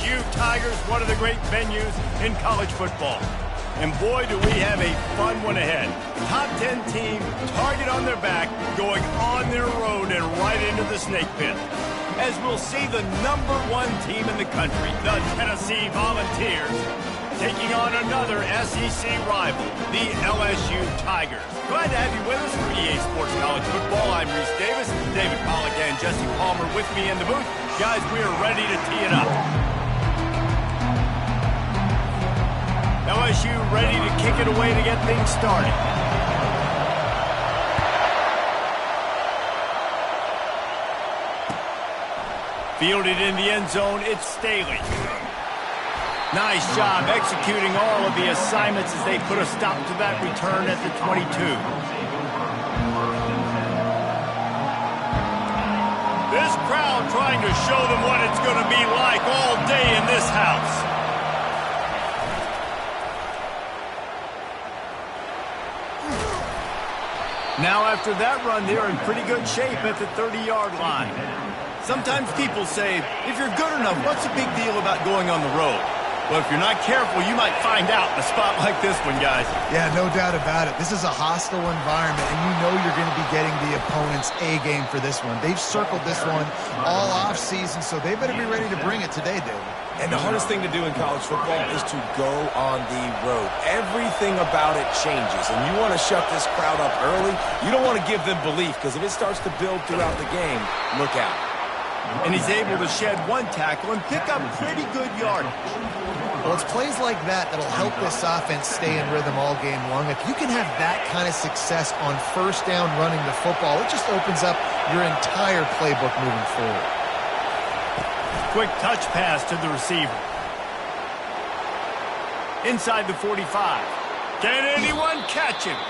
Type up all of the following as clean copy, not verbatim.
LSU Tigers, one of the great venues in college football. And boy, do we have a fun one ahead. Top 10 team, target on their back, going on their road and right into the snake pit. As we'll see the #1 team in the country, the Tennessee Volunteers, taking on another SEC rival, the LSU Tigers. Glad to have you with us for EA Sports College Football. I'm Reese Davis, David Pollack and Jesse Palmer with me in the booth. Guys, we are ready to tee it up. LSU ready to kick it away to get things started. Fielded in the end zone, it's Staley. Nice job executing all of the assignments as they put a stop to that return at the 22. This crowd trying to show them what it's going to be like all day in this house. Now after that run, they're in pretty good shape at the 30-yard line. Sometimes people say, if you're good enough, what's the big deal about going on the road? Well, if you're not careful, you might find out in a spot like this one, guys. Yeah, no doubt about it. This is a hostile environment, and you know you're going to be getting the opponent's A-game for this one. They've circled this one all off-season, so they better be ready to bring it today, David. And the hardest thing to do in college football is to go on the road. Everything about it changes, and you want to shut this crowd up early. You don't want to give them belief, because if it starts to build throughout the game, look out. And he's able to shed one tackle and pick up pretty good yardage. Well, it's plays like that that'll help this offense stay in rhythm all game long. If you can have that kind of success on first down running the football, it just opens up your entire playbook moving forward. Quick touch pass to the receiver. Inside the 45. Can anyone catch him?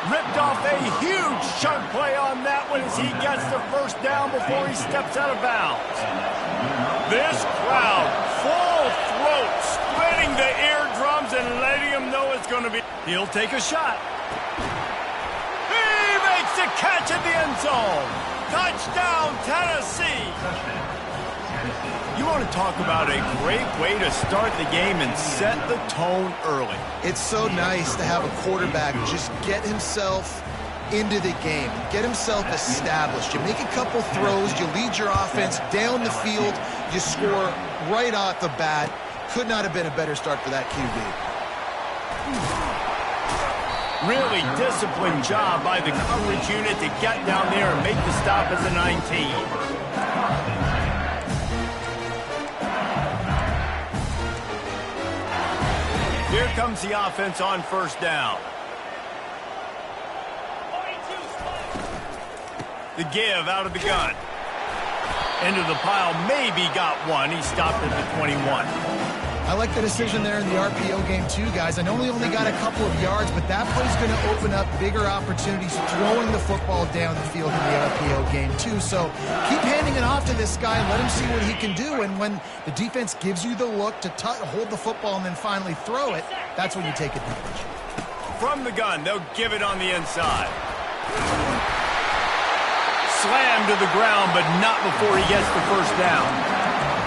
Ripped off a huge chunk play on that one as he gets the first down before he steps out of bounds. This crowd, full throat, splitting the eardrums and letting him know it's going to be. He'll take a shot. He makes the catch in the end zone. Touchdown, Tennessee. You want to talk about a great way to start the game and set the tone early. It's so nice to have a quarterback just get himself into the game, get himself established. You make a couple throws, you lead your offense down the field, you score right off the bat. Could not have been a better start for that QB. Really disciplined job by the coverage unit to get down there and make the stop as a 19. Here comes the offense on first down. The give out of the gun. Into the pile, maybe got one. He stopped at the 21. I like the decision there in the RPO game too, guys. I know he only got a couple of yards, but that play's going to open up bigger opportunities throwing the football down the field in the RPO game too. So keep handing it off to this guy and let him see what he can do. And when the defense gives you the look to hold the football and then finally throw it, that's when you take advantage. From the gun, they'll give it on the inside. Slammed to the ground, but not before he gets the first down.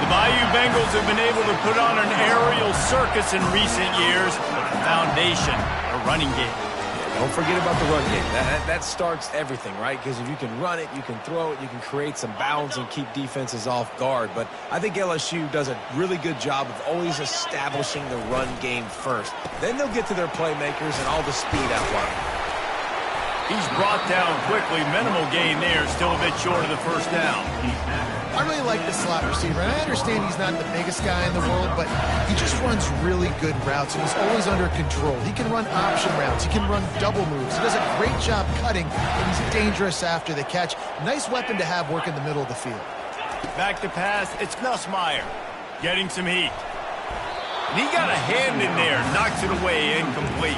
The Bayou Bengals have been able to put on an aerial circus in recent years. Foundation, a running game. Yeah, don't forget about the run game. That starts everything, right? Because if you can run it, you can throw it, you can create some bounds and keep defenses off guard. But I think LSU does a really good job of always establishing the run game first. Then they'll get to their playmakers and all the speed out wide. He's brought down quickly. Minimal gain there, still a bit short of the first down. I really like the slot receiver, and I understand he's not the biggest guy in the world, but he just runs really good routes, and he's always under control. He can run option routes. He can run double moves. He does a great job cutting, and he's dangerous after the catch. Nice weapon to have work in the middle of the field. Back to pass, it's Nussmeier getting some heat. And he got a hand in there, knocks it away, incomplete.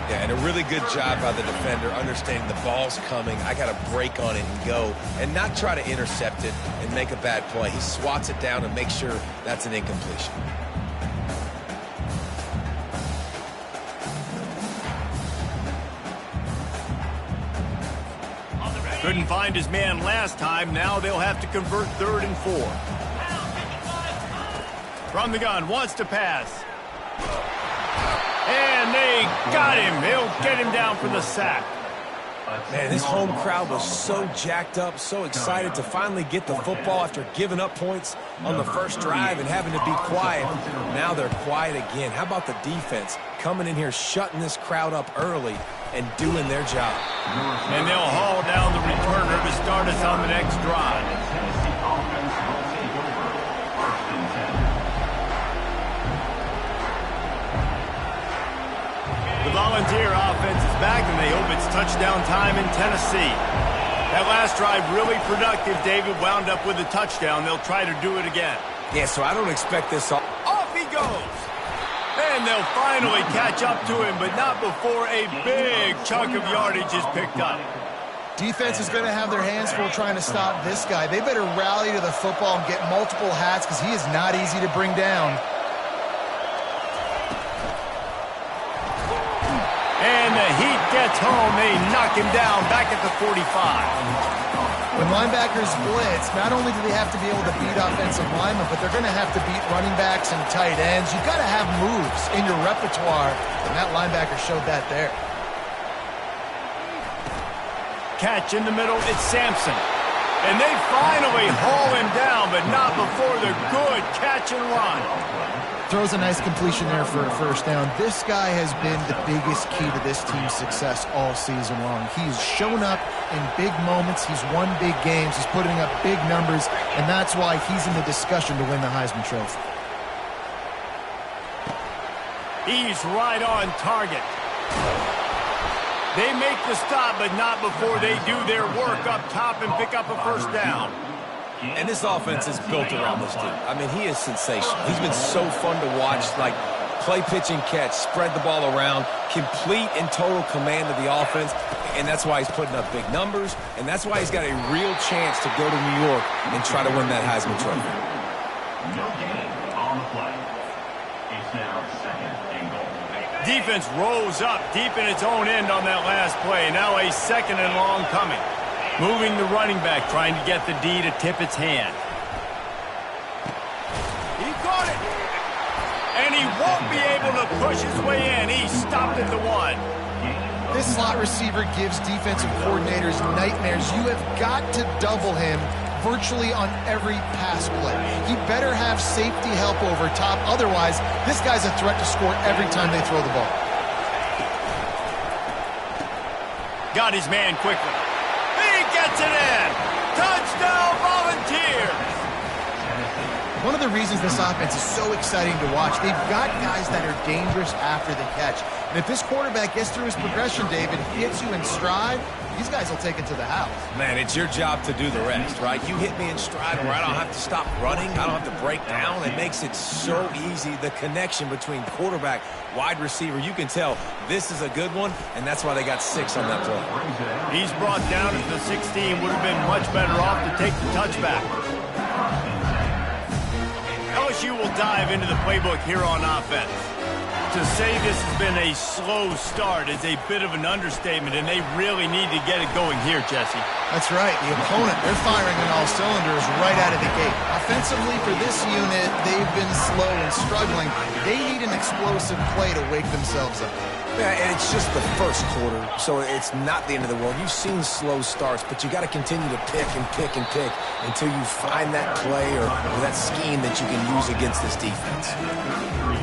Yeah, and a really good job by the defender understanding the ball's coming. I got to break on it and go and not try to intercept it and make a bad play. He swats it down and makes sure that's an incompletion. Couldn't find his man last time. Now they'll have to convert 3rd and 4. From the gun, wants to pass. And they got him. He'll get him down for the sack. Man, this home crowd was so jacked up, so excited to finally get the football after giving up points on the first drive and having to be quiet. Now they're quiet again. How about the defense coming in here, shutting this crowd up early and doing their job? And they'll haul down the returner to start us on the next drive. The Volunteer offense is back, and they hope it's touchdown time in Tennessee. That last drive really productive. David wound up with a touchdown. They'll try to do it again. Yeah, so I don't expect this. Off he goes. And they'll finally catch up to him, but not before a big chunk of yardage is picked up. Defense is going to have their hands full trying to stop this guy. They better rally to the football and get multiple hats because he is not easy to bring down. And the heat gets home. They knock him down back at the 45. When linebackers blitz, not only do they have to be able to beat offensive linemen, but they're going to have to beat running backs and tight ends. You've got to have moves in your repertoire, and that linebacker showed that there. Catch in the middle, it's Sampson. And they finally haul him down, but not before the good catch and run. Throws a nice completion there for a first down. This guy has been the biggest key to this team's success all season long. He's shown up in big moments. He's won big games. He's putting up big numbers, and that's why he's in the discussion to win the Heisman Trophy. He's right on target. They make the stop, but not before they do their work up top and pick up a first down. And this offense is built around this dude. I mean, he is sensational. He's been so fun to watch, like play, pitch, and catch, spread the ball around, complete and total command of the offense, and that's why he's putting up big numbers, and that's why he's got a real chance to go to New York and try to win that Heisman Trophy. No gain on the play. It's now second and goal. Defense rolls up deep in its own end on that last play. Now a second and long coming. Moving the running back, trying to get the D to tip its hand. He caught it. And he won't be able to push his way in. He stopped at the 1. This slot receiver gives defensive coordinators nightmares. You have got to double him virtually on every pass play. He better have safety help over top. Otherwise, this guy's a threat to score every time they throw the ball. Got his man quickly. Gets it in. Touchdown, Volunteers. One of the reasons this offense is so exciting to watch, they've got guys that are dangerous after the catch. And if this quarterback gets through his progression, David, gets you in stride, these guys will take it to the house. Man, it's your job to do the rest, right? You hit me in stride where I don't have to stop running. I don't have to break down. It makes it so easy. The connection between quarterback, wide receiver, you can tell this is a good one, and that's why they got 6 on that play. He's brought down at the 16. Would have been much better off to take the touchback. LSU will dive into the playbook here on offense. To say this has been a slow start is a bit of an understatement, and they really need to get it going here, Jesse. That's right. The opponent, they're firing on all cylinders right out of the gate. Offensively, for this unit, they've been slow and struggling. They need an explosive play to wake themselves up. Yeah, and it's just the first quarter, so it's not the end of the world. You've seen slow starts, but you got to continue to pick and pick and pick until you find that play or that scheme that you can use against this defense.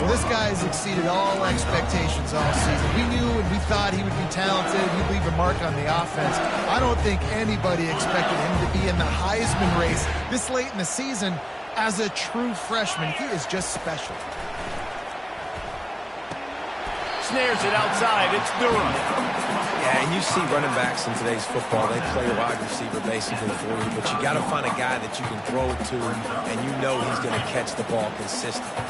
Well, this guy's exceeded all expectations all season. We knew and we thought he would be talented. He'd leave a mark on the offense. I don't think anybody expected him to be in the Heisman race this late in the season as a true freshman. He is just special. Snares it outside. It's Durham. Yeah, and you see running backs in today's football, they play a wide receiver basically for you, but you got to find a guy that you can throw it to, and you know he's going to catch the ball consistently.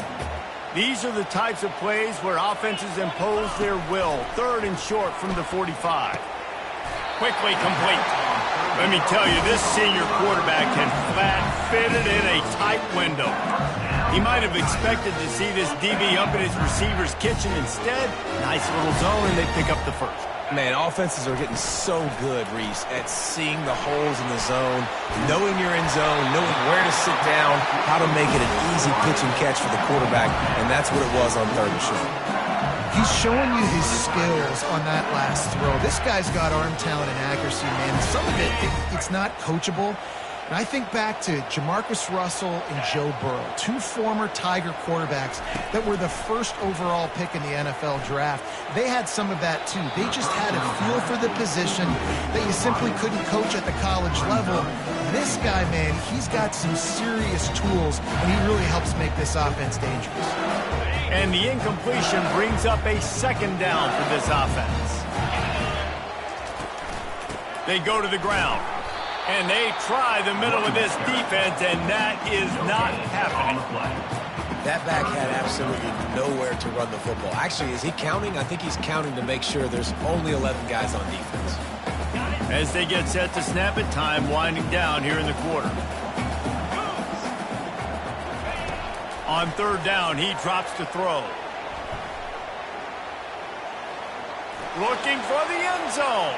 These are the types of plays where offenses impose their will. 3rd and short from the 45. Quickly complete. Let me tell you, this senior quarterback can flat fit it in a tight window. He might have expected to see this DB up in his receiver's kitchen. Instead, nice little zone, and they pick up the first. Man, offenses are getting so good, Reese, at seeing the holes in the zone, knowing you're in zone, knowing where to sit down, how to make it an easy pitch and catch for the quarterback, and that's what it was on third and short. He's showing you his skills on that last throw. This guy's got arm talent and accuracy, man. Some of it's not coachable. And I think back to Jamarcus Russell and Joe Burrow, two former Tiger quarterbacks that were the first overall pick in the NFL draft. They had some of that too. They just had a feel for the position that you simply couldn't coach at the college level. This guy, man, he's got some serious tools, and he really helps make this offense dangerous. And the incompletion brings up a second down for this offense. They go to the ground. And they try the middle of this defense, and that is not happening. That back had absolutely nowhere to run the football. Actually, is he counting? I think he's counting to make sure there's only 11 guys on defense. As they get set to snap it, time winding down here in the quarter. On third down, he drops to throw. Looking for the end zone.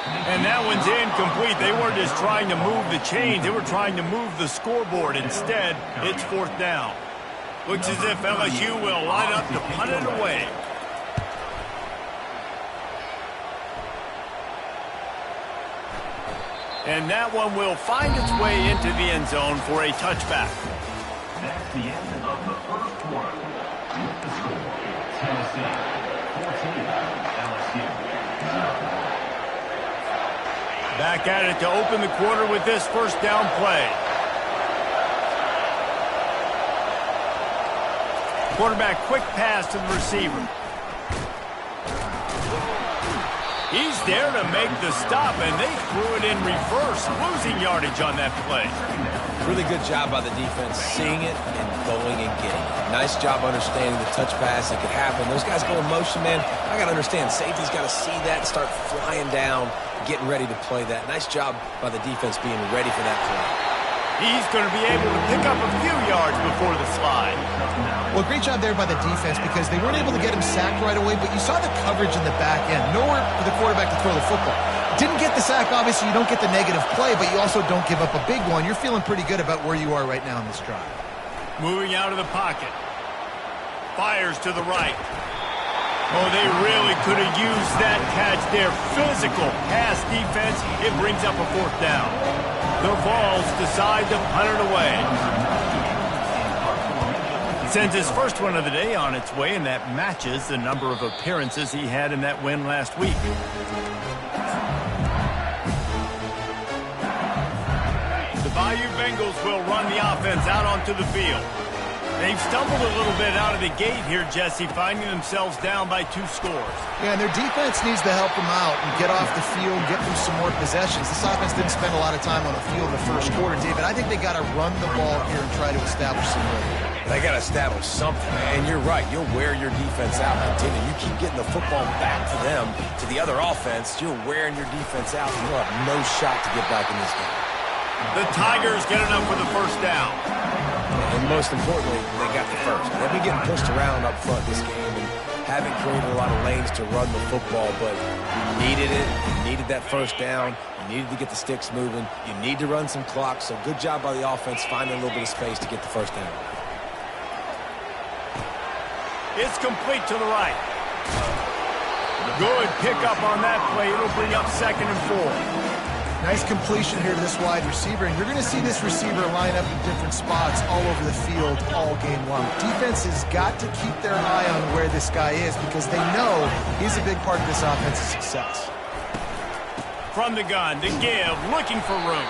And that one's incomplete. They weren't just trying to move the chains. They were trying to move the scoreboard. Instead, it's fourth down. Looks as if LSU will line up to punt it away. And that one will find its way into the end zone for a touchback. That's the end of the first quarter. With the score, Tennessee 14, LSU 0. Back at it to open the quarter with this first down play. Quarterback quick pass to the receiver. He's there to make the stop, and they threw it in reverse, losing yardage on that play. Really good job by the defense, seeing it and going and getting it. Nice job understanding the touch pass that could happen. Those guys go in motion, man. I got to understand, safety's got to see that and start flying down, getting ready to play that. Nice job by the defense being ready for that play. He's going to be able to pick up a few yards before the slide. Well, great job there by the defense because they weren't able to get him sacked right away, but you saw the coverage in the back end. Nowhere for the quarterback to throw the football. Didn't get the sack, obviously you don't get the negative play, but you also don't give up a big one. You're feeling pretty good about where you are right now in this drive. Moving out of the pocket. Fires to the right. Oh, they really could have used that catch there. Physical pass defense. It brings up a fourth down. The Vols decide to punt it away. Sends his first one of the day on its way, and that matches the number of appearances he had in that win last week. The Bayou Bengals will run the offense out onto the field. They've stumbled a little bit out of the gate here, Jesse, finding themselves down by 2 scores. Yeah, and their defense needs to help them out and get off the field, get them some more possessions. This offense didn't spend a lot of time on the field in the first quarter, David. I think they got to run the ball here and try to establish some rhythm. They got to establish something, and you're right. You'll wear your defense out. Continue. You keep getting the football back to them, to the other offense, you're wearing your defense out, and you'll have no shot to get back in this game. The Tigers get enough for the first down. And most importantly, they got the first. They've been getting pushed around up front this game and haven't created a lot of lanes to run the football, but you needed it. You needed that first down. You needed to get the sticks moving. You need to run some clock, so good job by the offense finding a little bit of space to get the first down. It's complete to the right. Good pickup on that play. It'll bring up 2nd and 4. Nice completion here to this wide receiver, and you're going to see this receiver line up in different spots all over the field all game long. Defense has got to keep their eye on where this guy is because they know he's a big part of this offense's success. From the gun, to give, looking for room.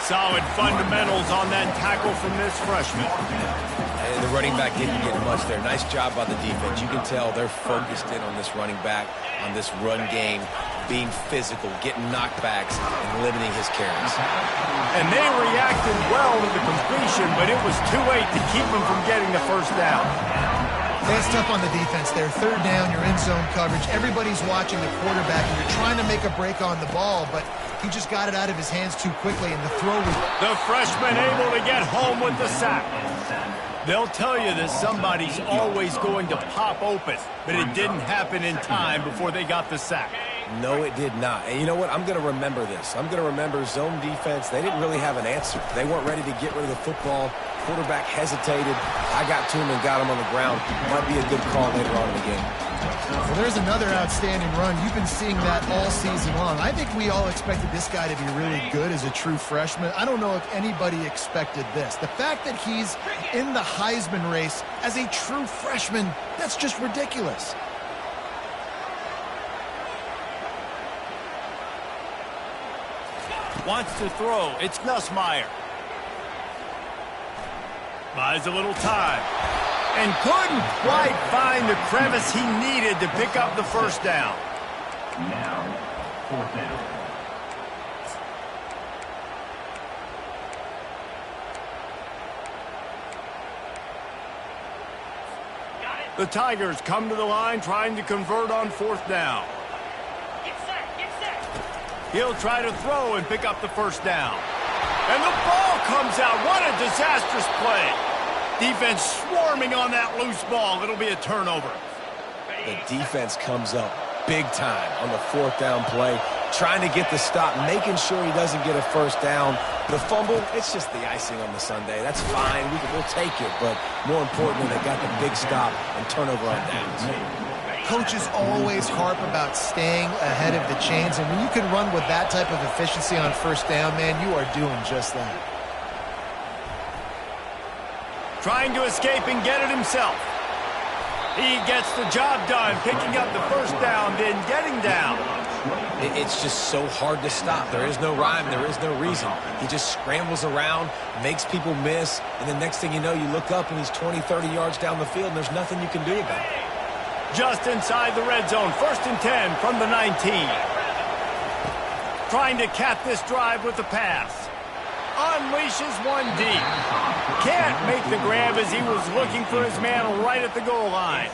Solid fundamentals on that tackle from this freshman. And the running back didn't get much there. Nice job by the defense. You can tell they're focused in on this running back, on this run game, being physical, getting knockbacks, and limiting his carries. And they reacted well to the completion, but it was too late to keep them from getting the first down. That's tough on the defense there. Third down, you're in zone coverage. Everybody's watching the quarterback, and you're trying to make a break on the ball, but he just got it out of his hands too quickly, and the throw was... The freshman able to get home with the sack. They'll tell you that somebody's always going to pop open, but it didn't happen in time before they got the sack. No, it did not. And you know what? I'm going to remember this. I'm going to remember zone defense. They didn't really have an answer. They weren't ready to get rid of the football. Quarterback hesitated. I got to him and got him on the ground. Might be a good call later on in the game. Well, there's another outstanding run. You've been seeing that all season long. I think we all expected this guy to be really good as a true freshman. I don't know if anybody expected this. The fact that he's in the Heisman race as a true freshman, that's just ridiculous. Wants to throw. It's Nussmeier. Buys a little time. And couldn't quite find the crevice he needed to pick up the first down. Now, 4th down. The Tigers come to the line trying to convert on 4th down. He'll try to throw and pick up the first down. And the ball comes out. What a disastrous play. Defense swarming on that loose ball. It'll be a turnover. The defense comes up big time on the 4th down play, trying to get the stop, making sure he doesn't get a first down. The fumble, it's just the icing on the sundae. That's fine. We'll take it. But more importantly, they got the big stop and turnover on downs. Coaches always harp about staying ahead of the chains, and when you can run with that type of efficiency on first down, man, you are doing just that. Trying to escape and get it himself. He gets the job done, picking up the first down, then getting down. It's just so hard to stop. There is no rhyme. There is no reason. He just scrambles around, makes people miss, and the next thing you know, you look up and he's 20, 30 yards down the field, and there's nothing you can do about it. Just inside the red zone, 1st and 10 from the 19. Trying to cap this drive with the pass. Unleashes one deep. Can't make the grab as he was looking for his man right at the goal line.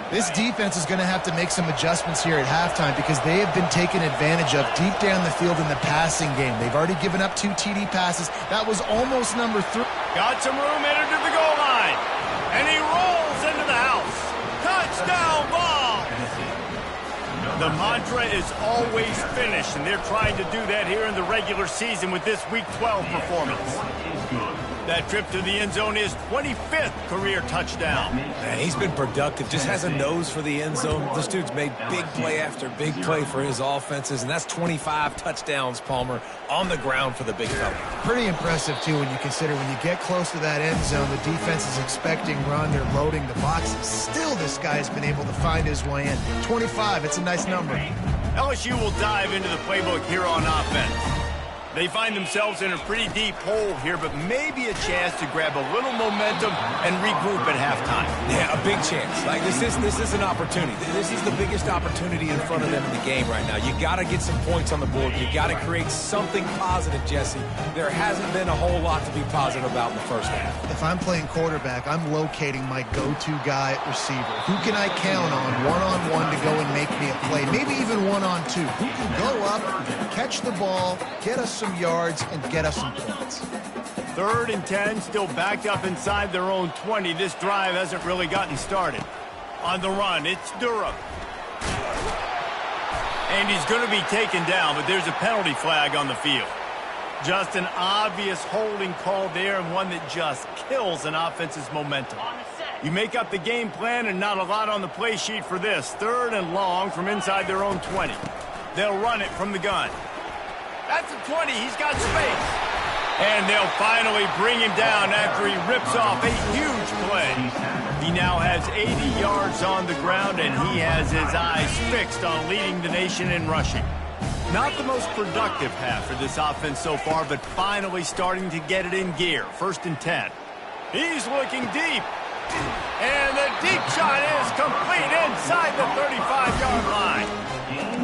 This defense is going to have to make some adjustments here at halftime because they have been taken advantage of deep down the field in the passing game. They've already given up 2 TD passes. That was almost number 3. Got some room, entered to the goal line. And he rolls into the house. Touchdown ball! The mantra is always finish, and they're trying to do that here in the regular season with this Week 12 performance. That trip to the end zone is 25th career touchdown. Man, he's been productive, just has a nose for the end zone. This dude's made big play after big play for his offenses, and that's 25 touchdowns, Palmer, on the ground for the big fella. Pretty impressive, too, when you consider when you get close to that end zone, the defense is expecting run, they're loading the boxes. Still, this guy's been able to find his way in. 25, it's a nice number. LSU will dive into the playbook here on offense. They find themselves in a pretty deep hole here, but maybe a chance to grab a little momentum and regroup at halftime. Yeah, a big chance. Like this is an opportunity. This is the biggest opportunity in front of them in the game right now. You got to get some points on the board. You got to create something positive, Jesse. There hasn't been a whole lot to be positive about in the first half. If I'm playing quarterback, I'm locating my go-to guy at receiver. Who can I count on one-on-one to go and make me a play? Maybe even one-on-two. Who can go up, catch the ball, get us some yards, and get us some points. 3rd and 10, still backed up inside their own 20. This drive hasn't really gotten started. On the run, it's Durham. And he's going to be taken down, but there's a penalty flag on the field. Just an obvious holding call there, and one that just kills an offense's momentum. You make up the game plan, and not a lot on the play sheet for this. 3rd and long from inside their own 20. They'll run it from the gun. That's a 20. He's got space. And they'll finally bring him down after he rips off a huge play. He now has 80 yards on the ground, and he has his eyes fixed on leading the nation in rushing. Not the most productive half for this offense so far, but finally starting to get it in gear. 1st and 10. He's looking deep. And the deep shot is complete inside the 35-yard line.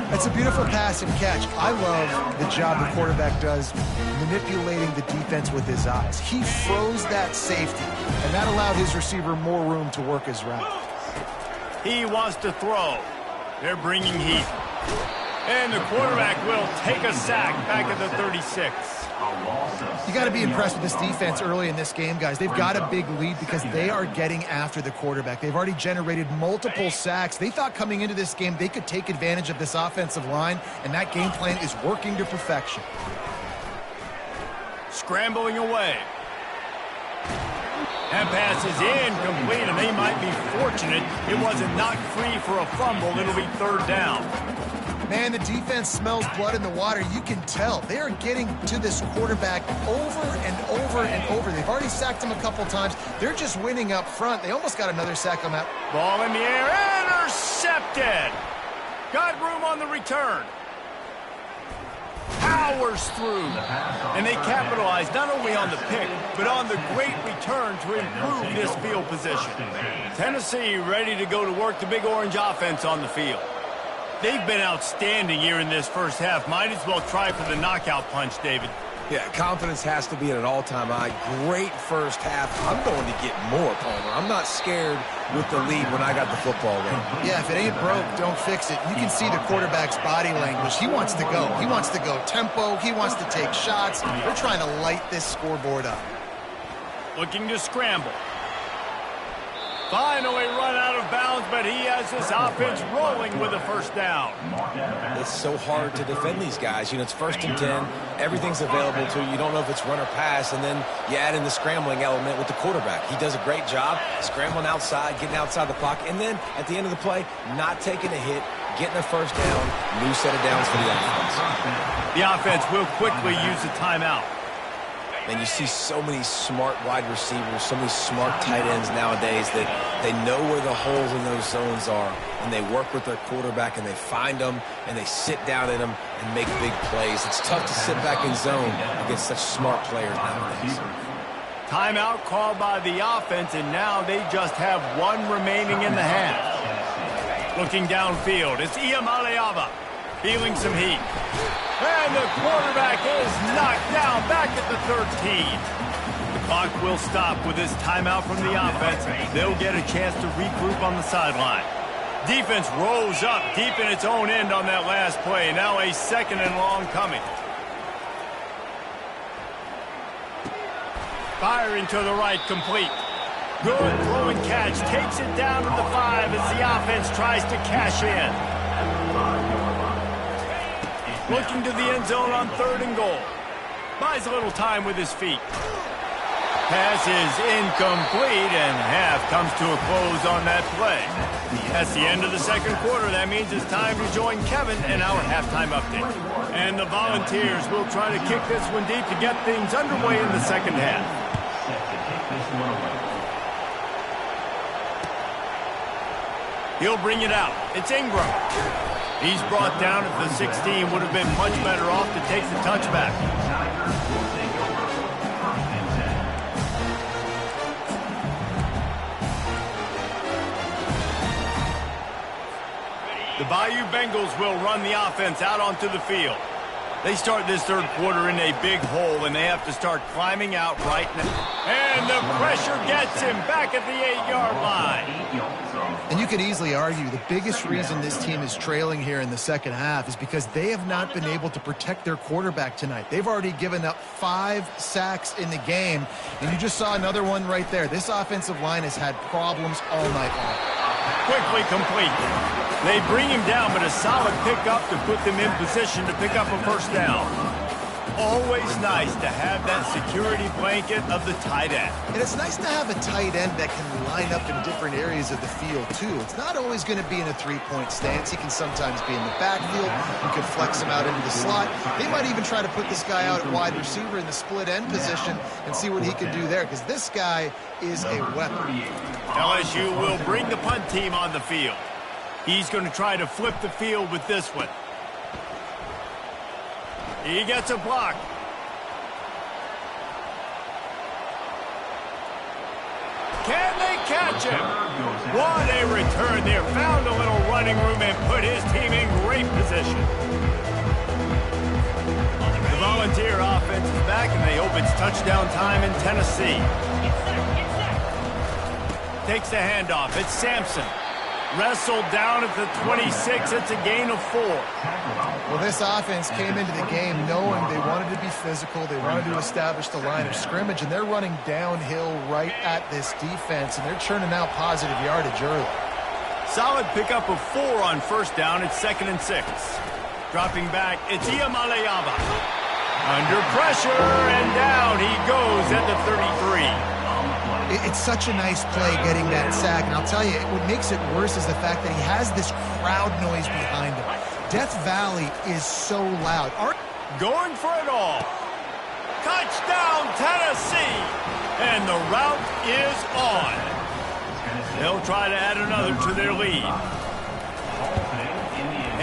That's a beautiful pass and catch. I love the job the quarterback does manipulating the defense with his eyes. He froze that safety, and that allowed his receiver more room to work his route. He wants to throw. They're bringing heat. And the quarterback will take a sack back at the 36. You got to be impressed with this defense early in this game, guys. They've got a big lead because they are getting after the quarterback. They've already generated multiple sacks. They thought coming into this game they could take advantage of this offensive line, and that game plan is working to perfection. Scrambling away. That pass is incomplete, and they might be fortunate it wasn't knocked free for a fumble. It'll be third down. Man, the defense smells blood in the water. You can tell. They are getting to this quarterback over and over and over. They've already sacked him a couple times. They're just winning up front. They almost got another sack on that. Ball in the air, intercepted. Got room on the return. Powers through. And they capitalize not only on the pick, but on the great return to improve this field position. Tennessee ready to go to work, the Big Orange offense on the field. They've been outstanding here in this first half. Might as well try for the knockout punch, David. Yeah, confidence has to be at an all-time high. Great first half. I'm going to get more, Palmer. I'm not scared with the lead when I got the football game. Yeah, if it ain't broke, don't fix it. You can see the quarterback's body language. He wants to go. He wants to go tempo. He wants to take shots. They're trying to light this scoreboard up. Looking to scramble. Finally run out of bounds, but he has this offense rolling with a first down. It's so hard to defend these guys. You know, it's 1st and 10. Everything's available to you. You don't know if it's run or pass, and then you add in the scrambling element with the quarterback. He does a great job scrambling outside, getting outside the pocket, and then at the end of the play, not taking a hit, getting a first down, new set of downs for the offense. The offense will quickly use a timeout. And you see so many smart wide receivers, so many smart tight ends nowadays that they know where the holes in those zones are, and they work with their quarterback, and they find them, and they sit down in them and make big plays. It's tough to sit back in zone against such smart players nowadays. Timeout called by the offense, and now they just have one remaining in the half. Looking downfield, it's Iamaleava feeling some heat. And the quarterback is knocked down back at the 13. The clock will stop with this timeout from the offense. They'll get a chance to regroup on the sideline. Defense rolls up deep in its own end on that last play. Now a 2nd and long coming. Firing to the right, complete. Good throw and catch. Takes it down to the 5 as the offense tries to cash in. Looking to the end zone on 3rd and goal. Buys a little time with his feet. Pass is incomplete, and half comes to a close on that play. That's the end of the 2nd quarter. That means it's time to join Kevin in our halftime update. And the Volunteers will try to kick this one deep to get things underway in the 2nd half. He'll bring it out. It's Ingram. He's brought down at the 16. Would have been much better off to take the touchback. The Bayou Bengals will run the offense out onto the field. They start this 3rd quarter in a big hole, and they have to start climbing out right now. And the pressure gets him back at the 8-yard line. And you could easily argue the biggest reason this team is trailing here in the 2nd half is because they have not been able to protect their quarterback tonight. They've already given up 5 sacks in the game, and you just saw another one right there. This offensive line has had problems all night long. Quickly complete. They bring him down, but a solid pickup to put them in position to pick up a first down. Always nice to have that security blanket of the tight end. And it's nice to have a tight end that can line up in different areas of the field, too. It's not always going to be in a 3-point stance. He can sometimes be in the backfield. You could flex him out into the slot. They might even try to put this guy out at wide receiver in the split end position and see what he can do there, because this guy is a weapon. LSU will bring the punt team on the field. He's going to try to flip the field with this one. He gets a block. Can they catch him? What a return there. Found a little running room and put his team in great position. The Volunteer offense is back, and they hope it's touchdown time in Tennessee. Takes the handoff. It's Sampson. Wrestled down at the 26. It's a gain of 4. Well, this offense came into the game knowing they wanted to be physical. They wanted to establish the line of scrimmage, and they're running downhill right at this defense, and they're churning out positive yardage early. Solid pickup of 4 on first down. It's 2nd and 6. Dropping back, it's Iamaleava. Under pressure, and down he goes at the 33. It's such a nice play getting that sack, and I'll tell you, what makes it worse is the fact that he has this crowd noise behind him. Death Valley is so loud. Going for it all. Touchdown, Tennessee! And the route is on. They'll try to add another to their lead.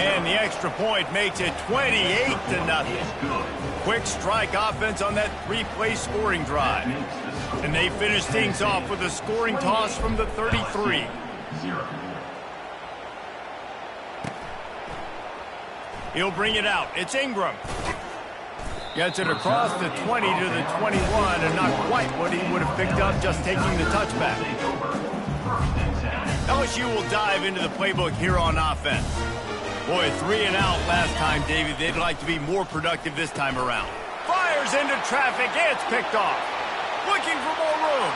And the extra point makes it 28-0. Quick strike offense on that 3-play scoring drive. And they finish things off with a scoring toss from the 33. He'll bring it out. It's Ingram. Gets it across the 20 to the 21, and not quite what he would have picked up just taking the touchback. LSU will dive into the playbook here on offense. Boy, 3 and out last time, David. They'd like to be more productive this time around. Fires into traffic. It's picked off. Looking for more room.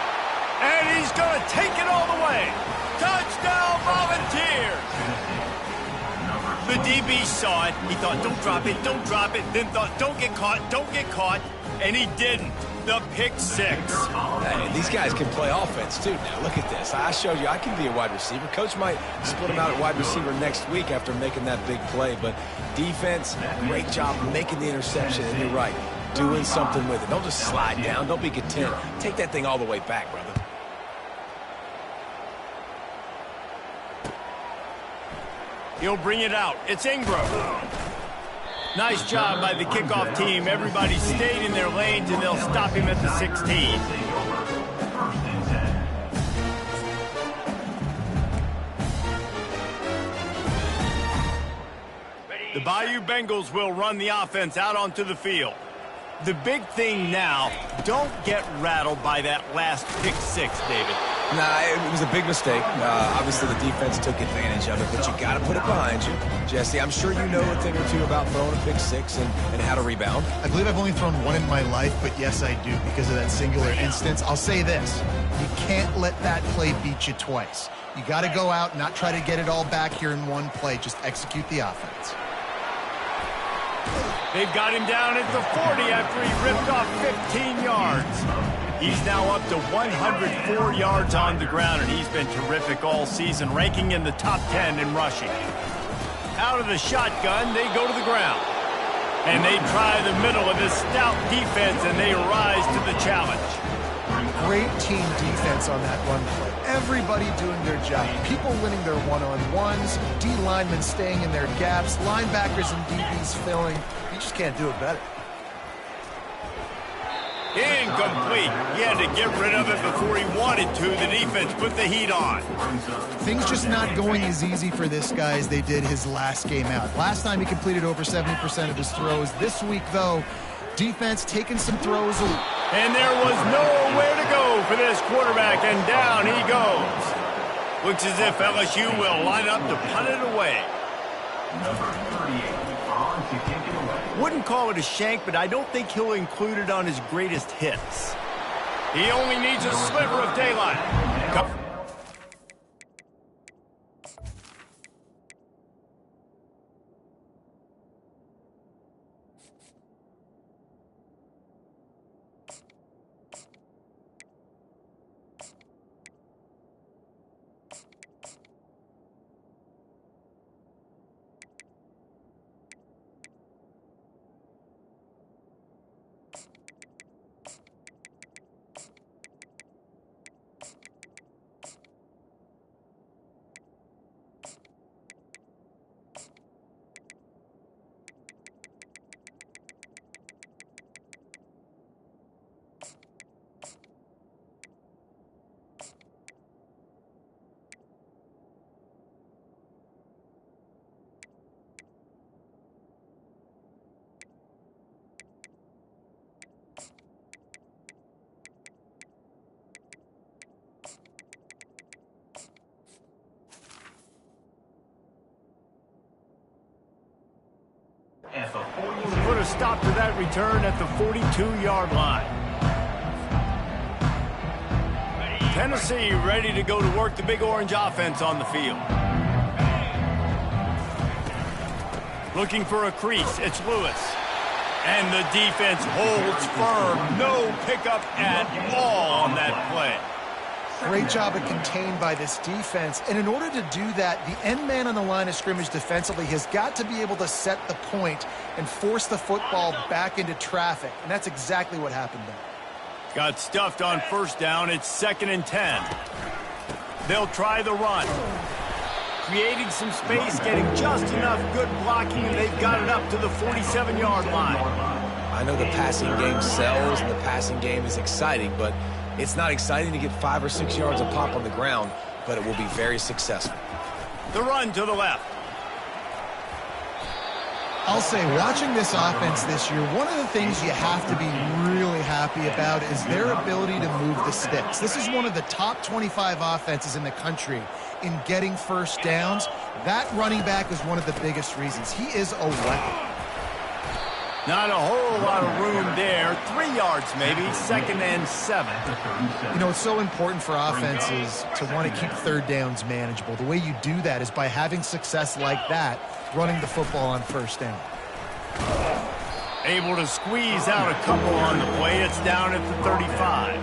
And he's going to take it all the way. Touchdown, Volunteers. The DB saw it. He thought, don't drop it, don't drop it. Then thought, don't get caught. And he didn't. The pick 6. Hey, these guys can play offense, too. Now, look at this. I showed you I can be a wide receiver. Coach might split him out at wide receiver next week after making that big play. But defense, great job making the interception. And you're right, doing something with it. Don't just slide down. Don't be content. Take that thing all the way back, brother. He'll bring it out. It's Ingram. Nice job by the kickoff team. Everybody stayed in their lanes, and they'll stop him at the 16. The Bayou Bengals will run the offense out onto the field. The big thing now, don't get rattled by that last pick 6, David. Nah, it was a big mistake. Obviously, the defense took advantage of it, but you got to put it behind you. Jesse, I'm sure you know a thing or two about throwing a pick 6 and how to rebound. I believe I've only thrown one in my life, but yes, I do because of that singular instance. I'll say this. You can't let that play beat you twice. You got to go out and not try to get it all back here in one play. Just execute the offense. They've got him down at the 40 after he ripped off 15 yards. He's now up to 104 yards on the ground, and he's been terrific all season, ranking in the top 10 in rushing. Out of the shotgun, they go to the ground. And they try the middle of this stout defense, and they rise to the challenge. Great team defense on that run play. Everybody doing their job. People winning their one-on-ones, D linemen staying in their gaps, linebackers and DBs filling. You just can't do it better. Incomplete. He had to get rid of it before he wanted to. The defense put the heat on. Things just not going as easy for this guy as they did his last game out. Last time he completed over 70% of his throws. This week, though, defense taking some throws. And there was nowhere to go for this quarterback, and down he goes. Looks as if LSU will line up to punt it away. Number 38, on to kick it away. Wouldn't call it a shank, but I don't think he'll include it on his greatest hits. He only needs a sliver of daylight. at the 46. Put a stop to that return at the 42-yard line. Tennessee ready to go to work the Big Orange offense on the field. Looking for a crease, it's Lewis. And the defense holds firm. No pickup at all on that play. Great job of contained by this defense. And in order to do that, the end man on the line of scrimmage defensively has got to be able to set the point and force the football back into traffic. And that's exactly what happened there. Got stuffed on first down. It's 2nd and 10. They'll try the run. Creating some space, getting just enough good blocking, and they've got it up to the 47-yard line. I know the passing game sells and the passing game is exciting, but it's not exciting to get 5 or 6 yards of pop on the ground, but it will be very successful. The run to the left. I'll say, watching this offense this year, one of the things you have to be really happy about is their ability to move the sticks. This is one of the top 25 offenses in the country in getting first downs. That running back is one of the biggest reasons. He is a weapon. Not a whole lot of room there. 3 yards maybe, 2nd and 7. You know, it's so important for offenses to want to keep third downs manageable. The way you do that is by having success like that, running the football on first down. Able to squeeze out a couple on the play. It's down at the 35.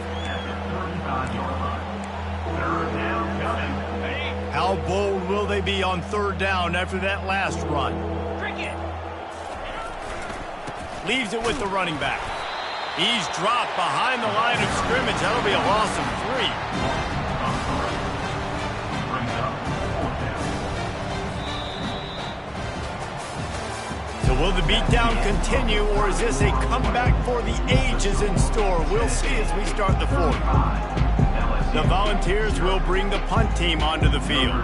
How bold will they be on third down after that last run? Leaves it with the running back. He's dropped behind the line of scrimmage. That'll be a loss of 3. So will the beatdown continue, or is this a comeback for the ages in store? We'll see as we start the fourth. The Volunteers will bring the punt team onto the field.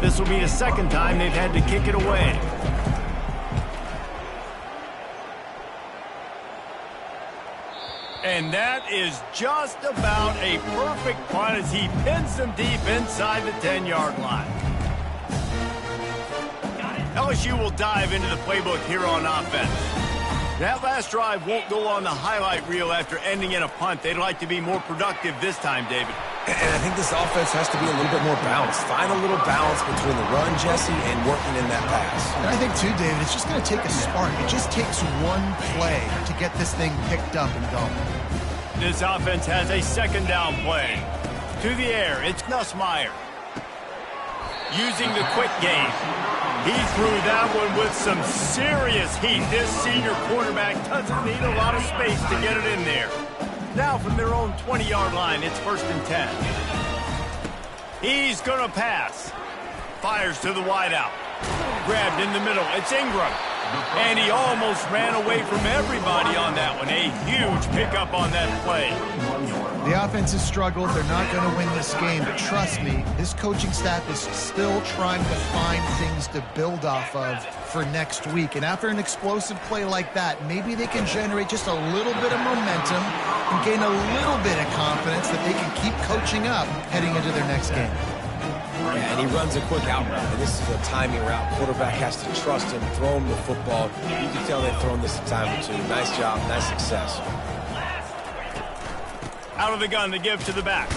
This will be the second time they've had to kick it away. And that is just about a perfect punt as he pins them deep inside the 10-yard line. LSU will dive into the playbook here on offense. That last drive won't go on the highlight reel after ending in a punt. They'd like to be more productive this time, David. And I think this offense has to be a little bit more balanced. Find a little balance between the run, Jesse, and working in that pass. And I think, too, David, it's just going to take a spark. It just takes one play to get this thing picked up and going. This offense has a 2nd down play. To the air, it's Nussmeier. Using the quick game. He threw that one with some serious heat. This senior quarterback doesn't need a lot of space to get it in there. Now from their own 20-yard line, it's 1st and 10. He's going to pass. Fires to the wideout. Grabbed in the middle. It's Ingram. And he almost ran away from everybody on that one. A huge pickup on that play. The offense has struggled. They're not going to win this game. But trust me, this coaching staff is still trying to find things to build off of for next week. And after an explosive play like that, maybe they can generate just a little bit of momentum and gain a little bit of confidence that they can keep coaching up heading into their next game. Yeah, and he runs a quick out route. And this is a timing route. Quarterback has to trust him, throw him the football. You can tell they've thrown this a time or two. Nice job, nice success. Out of the gun to give to the back.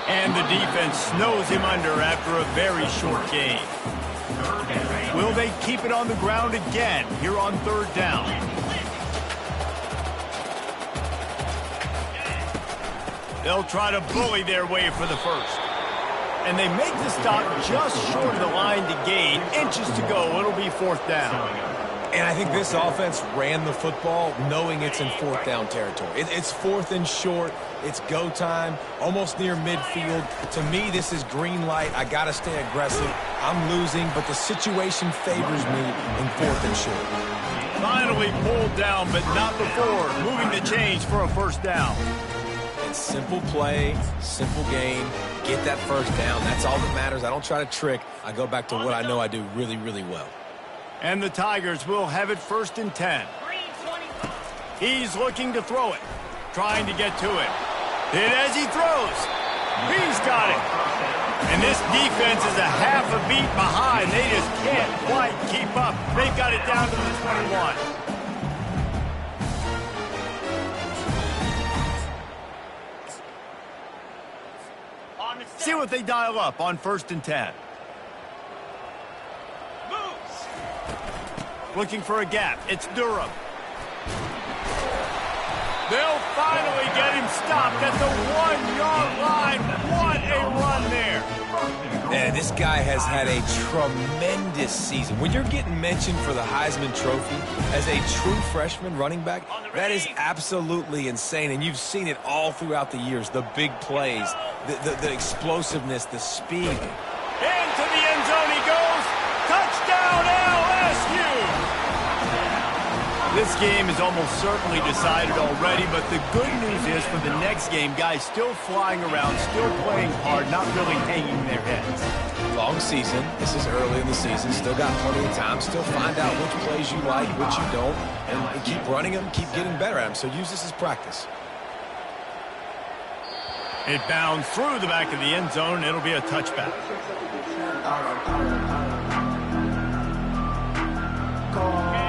And the defense snows him under after a very short gain. Will they keep it on the ground again here on 3rd down? They'll try to bully their way for the first. And they make the stop just short of the line to gain. Inches to go. It'll be 4th down. And I think this offense ran the football knowing it's in 4th down territory. It's 4th and short. It's go time, almost near midfield. To me, this is green light. I got to stay aggressive. I'm losing, but the situation favors me in 4th and short. Finally pulled down, but not before. Moving the change for a 1st down. It's simple play, simple game. Get that 1st down. That's all that matters. I don't try to trick. I go back to what I know I do really, really well. And the Tigers will have it 1st and 10. He's looking to throw it. Trying to get to it. Hit as he throws. He's got it. And this defense is a half a beat behind. They just can't quite keep up. They've got it down to the 21. See what they dial up on 1st and 10. Looking for a gap. It's Durham. They'll finally get him stopped at the 1-yard line. What a run there. Man, this guy has had a tremendous season. When you're getting mentioned for the Heisman Trophy as a true freshman running back, that is absolutely insane. And you've seen it all throughout the years. The big plays, the explosiveness, the speed. Into the end zone he goes. Touchdown LSU. This game is almost certainly decided already, but the good news is for the next game, guys still flying around, still playing hard, not really hanging their heads. Long season. This is early in the season. Still got plenty of time. Still find out which plays you like, which you don't, and keep running them, keep getting better at them. So use this as practice. It bounds through the back of the end zone. It'll be a touchback.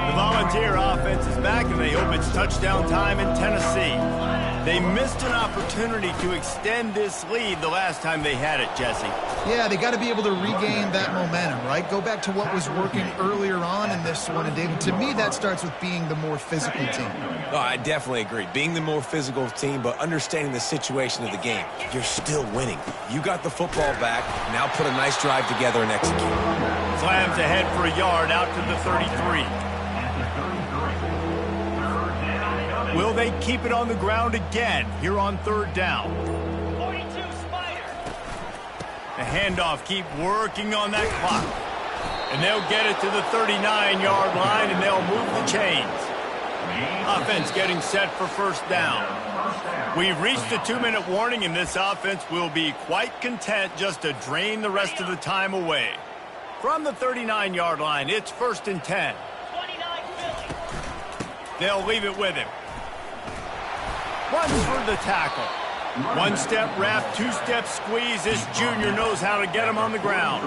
The Volunteer offense is back, and they hope it's touchdown time in Tennessee. They missed an opportunity to extend this lead the last time they had it, Jesse. Yeah, they got to be able to regain that momentum, right? Go back to what was working earlier on in this one. And, David, to me, that starts with being the more physical team. Oh, I definitely agree. Being the more physical team, but understanding the situation of the game. You're still winning. You got the football back. Now put a nice drive together and execute. Slams ahead for a yard out to the 33. Will they keep it on the ground again here on 3rd down? 42 Spider. The handoff, keep working on that clock. And they'll get it to the 39-yard line, and they'll move the chains. Offense getting set for 1st down. We've reached a 2-minute warning, and this offense will be quite content just to drain the rest of the time away. From the 39-yard line, it's 1st and 10. 29 Philly. They'll leave it with him. Runs for the tackle. 1-step wrap, 2-step squeeze. This junior knows how to get him on the ground.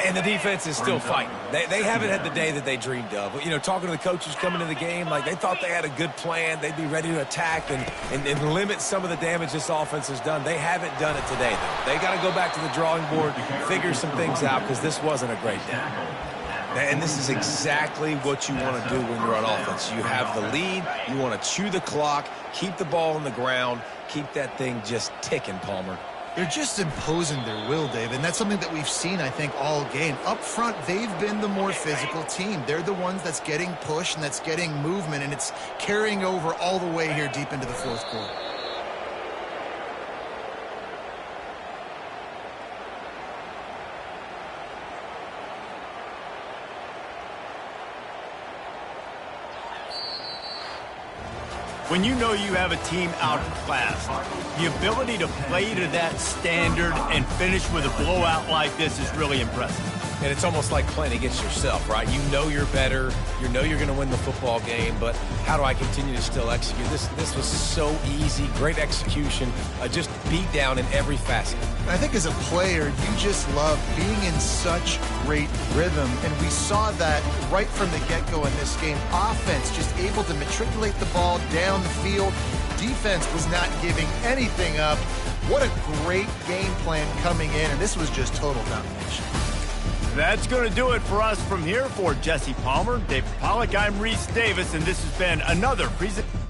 And the defense is still fighting. They haven't had the day that they dreamed of. You know, talking to the coaches coming to the game, like they thought they had a good plan. They'd be ready to attack and limit some of the damage this offense has done. They haven't done it today, though. They got to go back to the drawing board, figure some things out, because this wasn't a great day. And this is exactly what you want to do when you're on offense. You have the lead. You want to chew the clock, keep the ball on the ground, keep that thing just ticking, Palmer. They're just imposing their will, Dave, and that's something that we've seen, I think, all game. Up front, they've been the more physical team. They're the ones that's getting pushed and that's getting movement, and it's carrying over all the way here deep into the 4th quarter. When you know you have a team outclassed, the ability to play to that standard and finish with a blowout like this is really impressive. And it's almost like playing against yourself, right? You know you're better. You know you're going to win the football game, but how do I continue to still execute? This was so easy, great execution, just beat down in every facet. I think as a player, you just love being in such great rhythm, and we saw that right from the get-go in this game. Offense just able to matriculate the ball down the field. Defense was not giving anything up. What a great game plan coming in, and this was just total domination. That's going to do it for us from here. For Jesse Palmer, David Pollack, I'm Reese Davis, and this has been another presentation.